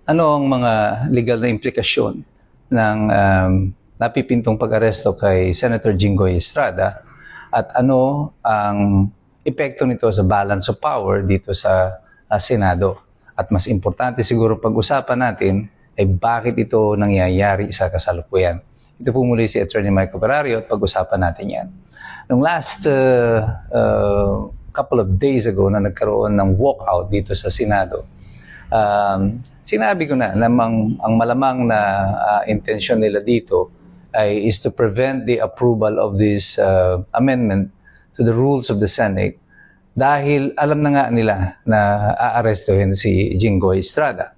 Ano ang mga legal na implikasyon ng napipintong pag-aresto kay Senator Jinggoy Estrada at ano ang epekto nito sa balance of power dito sa Senado? At mas importante siguro pag-usapan natin ay bakit ito nangyayari sa kasalukuyan. Ito po muli si Attorney Mike Operario at pag-usapan natin yan. Nung last couple of days ago na nagkaroon ng walkout dito sa Senado, sinabi ko na ang malamang na intensyon nila dito is to prevent the approval of this amendment to the rules of the Senate dahil alam na nga nila na aarestuhin si Jinggoy Estrada.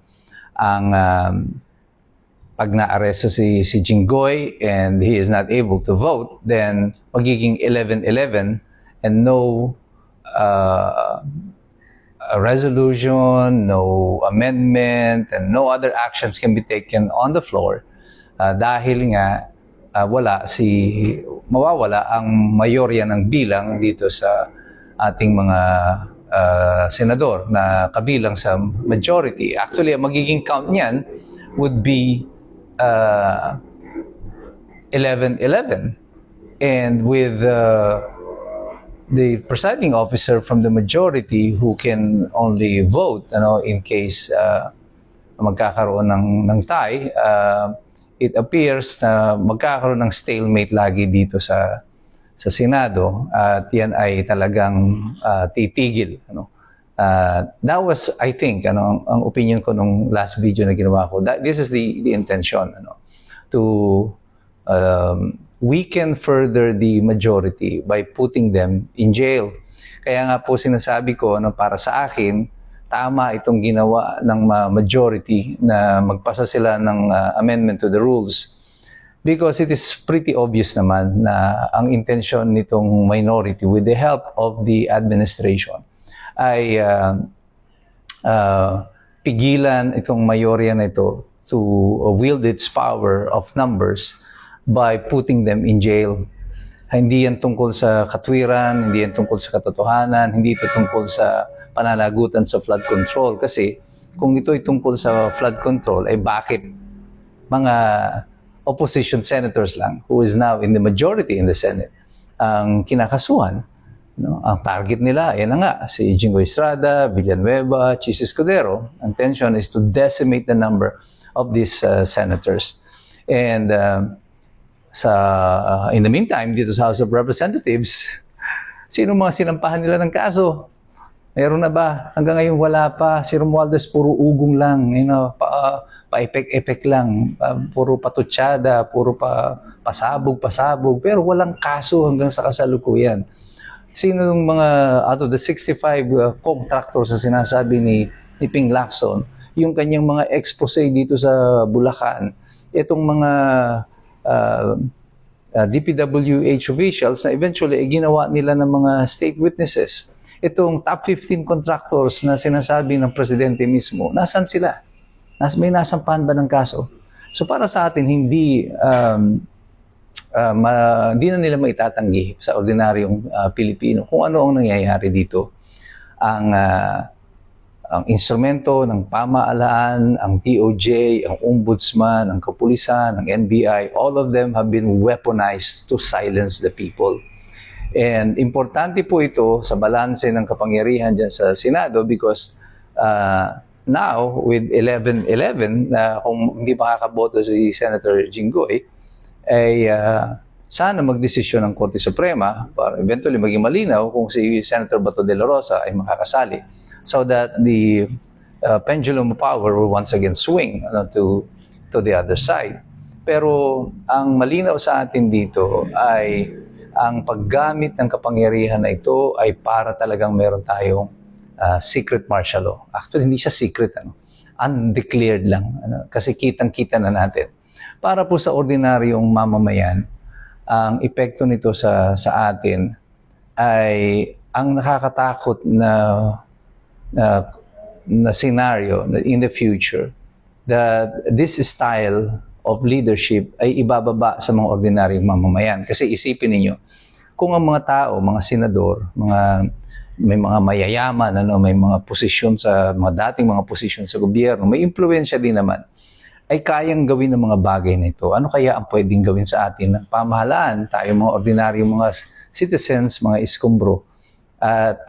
Pag naaresto si Jinggoy and he is not able to vote, then magiging 11-11 and no a resolution, no amendment, and no other actions can be taken on the floor dahil nga mawawala ang mayorya ng bilang dito sa ating mga senador na kabilang sa majority. Actually, ang magiging count niyan would be 11-11. And with the presiding officer from the majority who can only vote in case magkakaroon ng tie, it appears na magkakaroon ng stalemate lagi dito sa Senado at yan ay talagang titigil. That was, I think, ang opinion ko nung last video na ginawa ko. This is the intention to weaken further the majority by putting them in jail. Kaya nga po sinasabi ko para sa akin, tama itong ginawa ng majority na magpasa sila ng amendment to the rules because it is pretty obvious naman na ang intensyon nitong minority with the help of the administration ay pigilan itong mayorya na ito to wield its power of numbers by putting them in jail. Hindi yan tungkol sa katwiran, hindi yan tungkol sa katotohanan, hindi ito tungkol sa pananagutan sa flood control. Kasi kung ito ay tungkol sa flood control, ay bakit mga opposition senators lang who is now in the majority in the Senate ang kinakasuhan? Ang target nila, yan na nga, si Jinggoy Estrada, Villanueva, Chis Escudero. Ang intention is to decimate the number of these senators. And in the meantime, dito sa House of Representatives, sino mga sinampahan nila ng kaso? Meron na ba? Hanggang ngayon wala pa. Si Romualdez puro ugong lang, pa-epek-epek lang, puro patutsada, puro pasabog, pero walang kaso hanggang sa kasalukuyan. Sino yung mga out of the 65 contractors na sinasabi ni Ping Lacson, yung kanyang mga expose dito sa Bulacan, itong mga DPWH officials na eventually ginawa nila ng mga state witnesses. Itong top 15 contractors na sinasabi ng presidente mismo, nasan sila? May nasampahan ba ng kaso? So para sa atin, hindi na nila maitatanggi sa ordinaryong Pilipino kung ano ang nangyayari dito. Ang instrumento ng pamahalaan, ang DOJ, ang ombudsman, ang kapulisan, ang NBI, all of them have been weaponized to silence the people. And importante po ito sa balanse ng kapangyarihan dyan sa Senado because now with 11-11, kung hindi makakaboto si Senator Jinggoy, ay sana magdesisyon ng Korte Suprema para eventually maging malinaw kung si Senator Bato de la Rosa ay makakasali so that the pendulum of power will once again swing to the other side. Pero ang malinaw sa atin dito ay ang paggamit ng kapangyarihan na ito ay para talagang meron tayong secret martial law. Actually, hindi siya secret, undeclared lang. Kasi kitang-kita na natin. Para po sa ordinaryong mamamayan, ang epekto nito sa atin ay ang nakakatakot na scenario in the future that this style of leadership ay ibababa sa mga ordinaryong mamamayan. Kasi isipin ninyo, kung ang mga tao, mga senador, mga may mga mayayaman, may mga posisyon sa mga dating mga posisyon sa gobyerno, may impluwensya din naman, ay kayang gawin ng mga bagay na ito. Ano kaya ang pwedeng gawin sa atin ng pamahalaan, tayo mga ordinaryong mga citizens, mga iskombro, at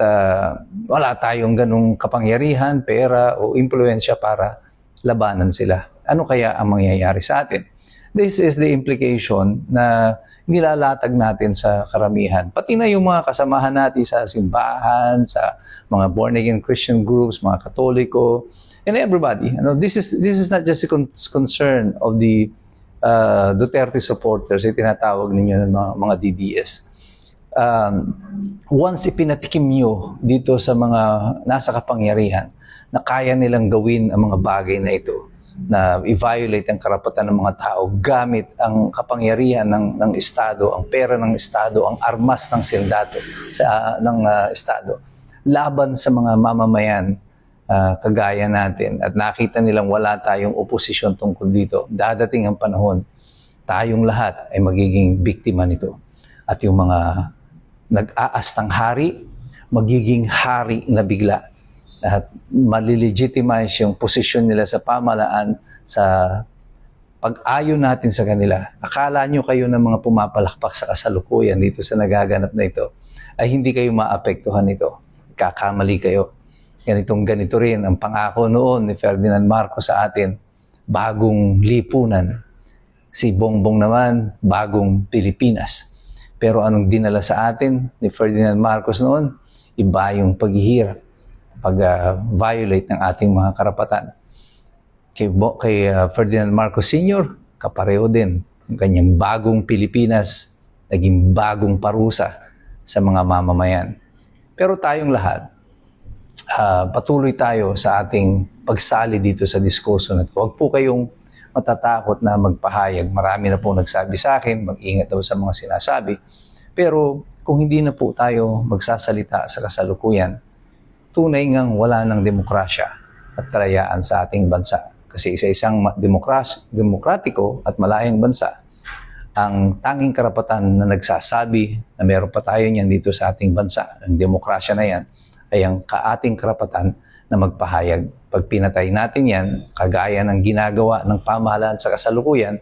wala tayong ganong kapangyarihan, pera o impluensya para labanan sila. Ano kaya ang mangyayari sa atin? This is the implication na nilalatag natin sa karamihan. Pati na yung mga kasamahan natin sa simbahan, sa mga born-again Christian groups, mga Katoliko, and everybody. This is not just a concern of the Duterte supporters, tinatawag ninyo ng mga DDS. Once ipinatikim nyo dito sa mga nasa kapangyarihan na kaya nilang gawin ang mga bagay na ito, na i-violate ang karapatan ng mga tao gamit ang kapangyarihan ng Estado, ang pera ng Estado, ang armas ng sendato ng Estado laban sa mga mamamayan kagaya natin, at nakita nilang wala tayong oposisyon tungkol dito, dadating ang panahon tayong lahat ay magiging biktima nito, at yung mga nag-aastang hari magiging hari na bigla, at malilegitimize yung posisyon nila sa pamahalaan sa pag-ayon natin sa kanila. Akala nyo kayo ng mga pumapalakpak sa kasalukuyan dito sa nagaganap na ito ay hindi kayo maapektuhan nito. Kakamali kayo. Ganito rin ang pangako noon ni Ferdinand Marcos sa atin, bagong lipunan. Si Bongbong naman, bagong Pilipinas. Pero anong dinala sa atin ni Ferdinand Marcos noon? Iba yung paghihirap, pag-violate ng ating mga karapatan. Kay Ferdinand Marcos Sr., kapareho din. Yung kanyang bagong Pilipinas, naging bagong parusa sa mga mamamayan. Pero tayong lahat, patuloy tayo sa ating pagsali dito sa diskurso na ito. Huwag po kayong matatakot na magpahayag. Marami na po nagsabi sa akin, mag-ingat daw sa mga sinasabi. Pero kung hindi na po tayo magsasalita sa kasalukuyan, tunay ngang wala ng demokrasya at kalayaan sa ating bansa. Kasi isa-isang demokratiko at malayang bansa, ang tanging karapatan na nagsasabi na meron pa tayo niyan dito sa ating bansa, ang demokrasya na yan, ay ang ating karapatan na magpahayag. Pag pinatay natin yan, kagaya ng ginagawa ng pamahalaan sa kasalukuyan,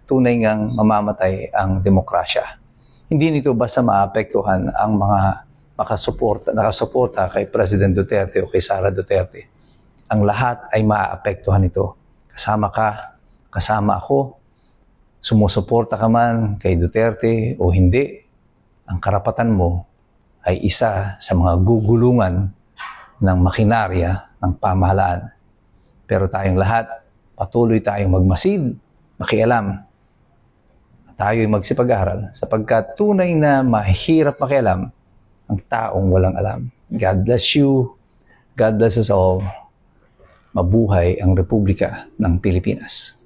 tunay ngang mamamatay ang demokrasya. Hindi nito basta maapektuhan ang mga nakasuporta kay President Duterte o kay Sara Duterte. Ang lahat ay maapektuhan nito. Kasama ka, kasama ako, sumusuporta ka man kay Duterte o hindi, ang karapatan mo ay isa sa mga gugulungan ng makinarya ng pamahalaan. Pero tayong lahat, patuloy tayong magmasid, makialam. Tayo'y magsipag-aral sapagkat tunay na mahirap makialam ang taong walang alam. God bless you. God bless us all. Mabuhay ang Republika ng Pilipinas.